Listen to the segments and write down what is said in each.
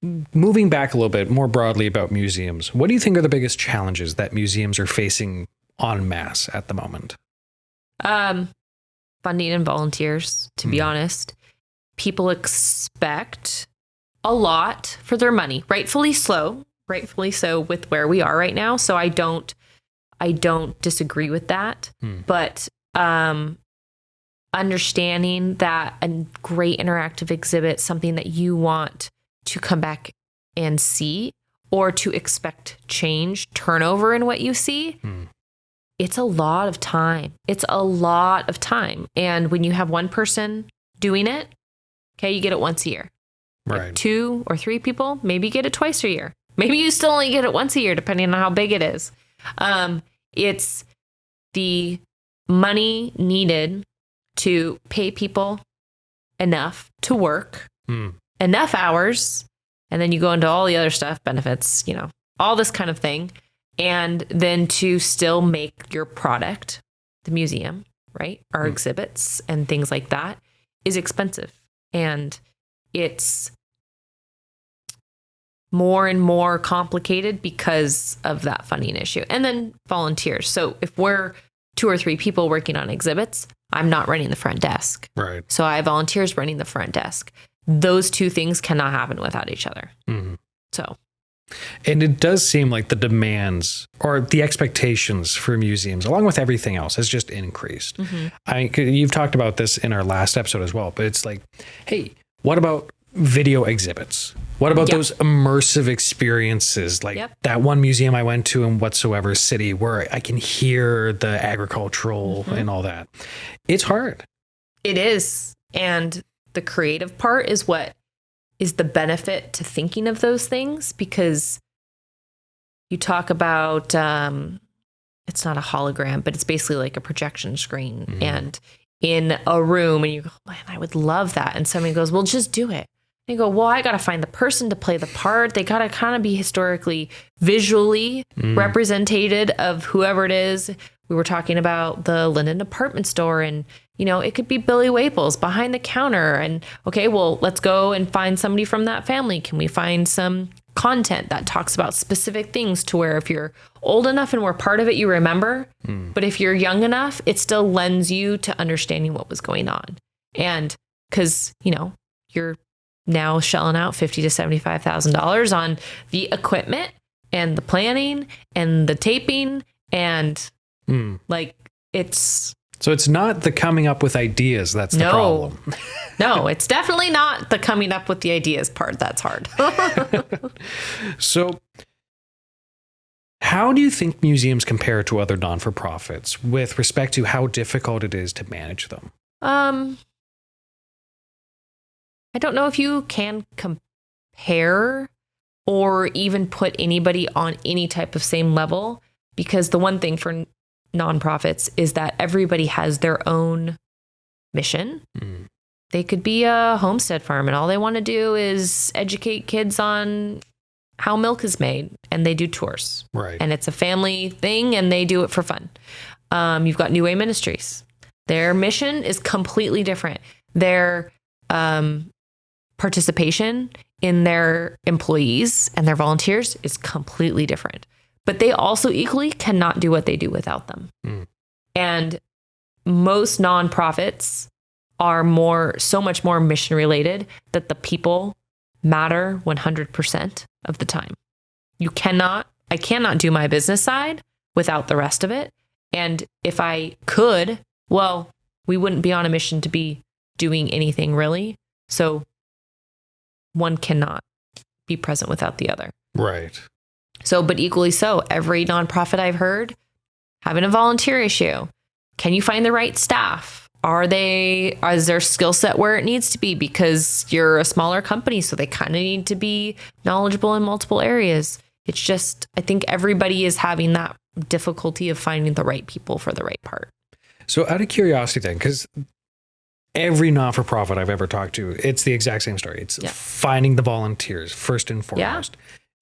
moving back a little bit more broadly about museums, what do you think are the biggest challenges that museums are facing en masse at the moment? Funding and volunteers, to be honest. People expect a lot for their money, rightfully so with where we are right now. So I don't disagree with that. But understanding that a great interactive exhibit, something that you want to come back and see or to expect change, turnover in what you see, it's a lot of time. And when you have one person doing it, okay, you get it once a year. Right. Like 2 or 3 people, maybe you get it twice a year. Maybe you still only get it once a year, depending on how big it is. It's the money needed to pay people enough to work, enough hours, and then you go into all the other stuff, benefits, all this kind of thing. And then to still make your product, the museum, right? Our exhibits and things like that is expensive. And it's more and more complicated because of that funding issue. And then volunteers. So if we're 2 or 3 people working on exhibits, I'm not running the front desk. Right. So I have volunteers running the front desk. Those two things cannot happen without each other. So. And it does seem like the demands or the expectations for museums, along with everything else, has just increased. You've talked about this in our last episode as well, but it's like, hey, what about video exhibits? What about those immersive experiences? Like that one museum I went to in whatsoever city where I can hear the agricultural and all that. It's hard. It is. And the creative part is what is the benefit to thinking of those things, because you talk about, it's not a hologram, but it's basically like a projection screen and in a room, and you go, man, I would love that. And somebody goes, well, just do it. And you go, well, I got to find the person to play the part. They got to kind of be historically, visually representative of whoever it is. We were talking about the Lynden department store, and it could be Billy Waples behind the counter. And okay, well, let's go and find somebody from that family. Can we find some content that talks about specific things to where if you're old enough and were part of it, you remember. But if you're young enough, it still lends you to understanding what was going on. And because, you're now shelling out $50,000 to $75,000 on the equipment and the planning and the taping and So it's not the coming up with ideas that's the problem. No, it's definitely not the coming up with the ideas part that's hard. So how do you think museums compare to other non-for-profits with respect to how difficult it is to manage them? I don't know if you can compare or even put anybody on any type of same level, because the one thing for nonprofits is that everybody has their own mission. They could be a homestead farm and all they want to do is educate kids on how milk is made, and they do tours. Right. And it's a family thing and they do it for fun. You've got New Way Ministries. Their mission is completely different. Their participation in their employees and their volunteers is completely different. But they also equally cannot do what they do without them. And most nonprofits are so much more mission related that the people matter 100% of the time. I cannot do my business side without the rest of it. And if I could, well, we wouldn't be on a mission to be doing anything really. So one cannot be present without the other. Right. So, but equally so, every nonprofit I've heard having a volunteer issue. Can you find the right staff? Is their skill set where it needs to be? Because you're a smaller company, so they kind of need to be knowledgeable in multiple areas. It's just, I think everybody is having that difficulty of finding the right people for the right part. So out of curiosity then, because every non-for-profit I've ever talked to, it's the exact same story. It's finding the volunteers first and foremost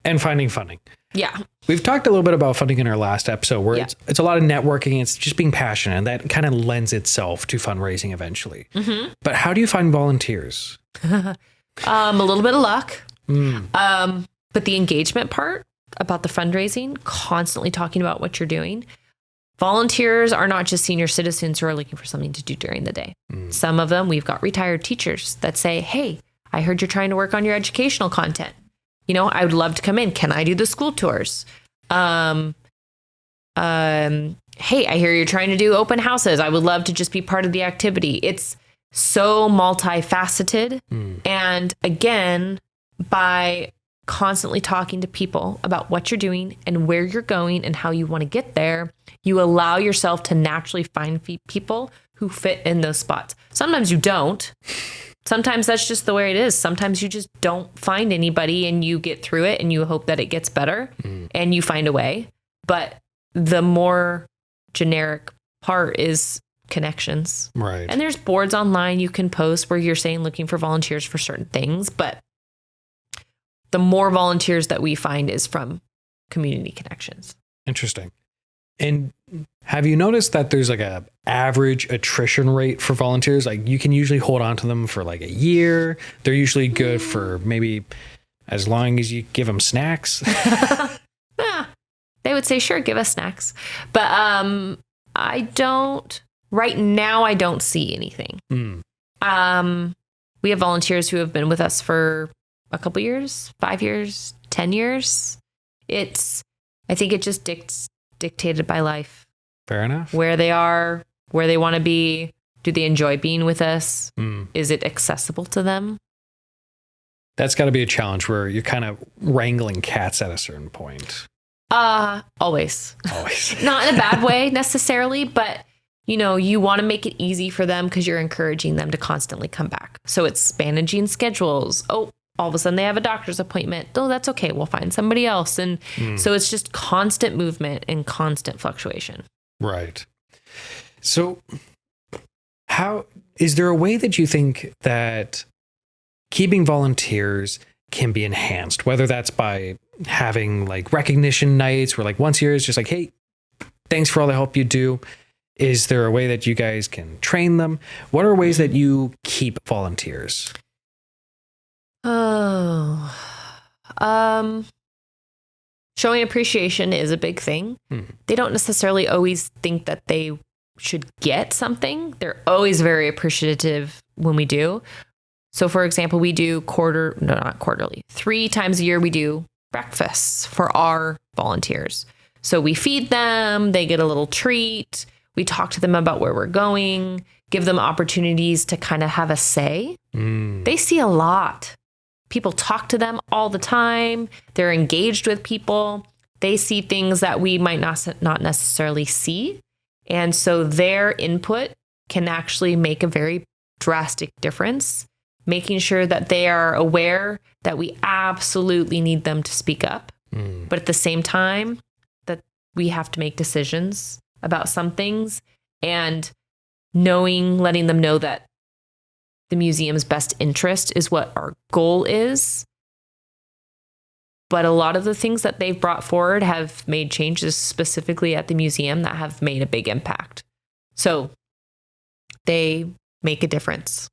and finding funding. Yeah. We've talked a little bit about funding in our last episode where it's a lot of networking. It's just being passionate, and that kind of lends itself to fundraising eventually. But how do you find volunteers? A little bit of luck. But the engagement part about the fundraising, constantly talking about what you're doing. Volunteers are not just senior citizens who are looking for something to do during the day. Some of them, we've got retired teachers that say, hey, I heard you're trying to work on your educational content. You know, I would love to come in. Can I do the school tours? Hey, I hear you're trying to do open houses. I would love to just be part of the activity. It's so multifaceted. And again, by constantly talking to people about what you're doing and where you're going and how you want to get there, you allow yourself to naturally find people who fit in those spots. Sometimes you don't. Sometimes that's just the way it is. Sometimes you just don't find anybody and you get through it and you hope that it gets better and you find a way. But the more generic part is connections. Right. And there's boards online you can post where you're saying looking for volunteers for certain things, but the more volunteers that we find is from community connections. Interesting. And have you noticed that there's like a average attrition rate for volunteers? Like you can usually hold on to them for like a year. They're usually good for maybe as long as you give them snacks. They would say, sure, give us snacks. But right now, I don't see anything. We have volunteers who have been with us for a couple years, 5 years, 10 years. I think it just dictated by life. Fair enough. Where they are, where they want to be. Do they enjoy being with us? Is it accessible to them? That's got to be a challenge where you're kind of wrangling cats at a certain point. Always. Not in a bad way necessarily, but you know, you want to make it easy for them because you're encouraging them to constantly come back. So it's managing schedules. Oh, all of a sudden they have a doctor's appointment. Oh, that's okay. We'll find somebody else. And so it's just constant movement and constant fluctuation. Right. So is there a way that you think that keeping volunteers can be enhanced, whether that's by having like recognition nights where like once a year is just like, hey, thanks for all the help you do. Is there a way that you guys can train them? What are ways that you keep volunteers? Showing appreciation is a big thing. They don't necessarily always think that they should get something. They're always very appreciative when we do. So for example, we do not quarterly, 3 times a year, we do breakfasts for our volunteers. So we feed them, they get a little treat. We talk to them about where we're going, give them opportunities to kind of have a say. They see a lot. People talk to them all the time. They're engaged with people. They see things that we might not necessarily see. And so their input can actually make a very drastic difference, making sure that they are aware that we absolutely need them to speak up. But at the same time, that we have to make decisions about some things and letting them know that the museum's best interest is what our goal is. But a lot of the things that they've brought forward have made changes specifically at the museum that have made a big impact. So they make a difference.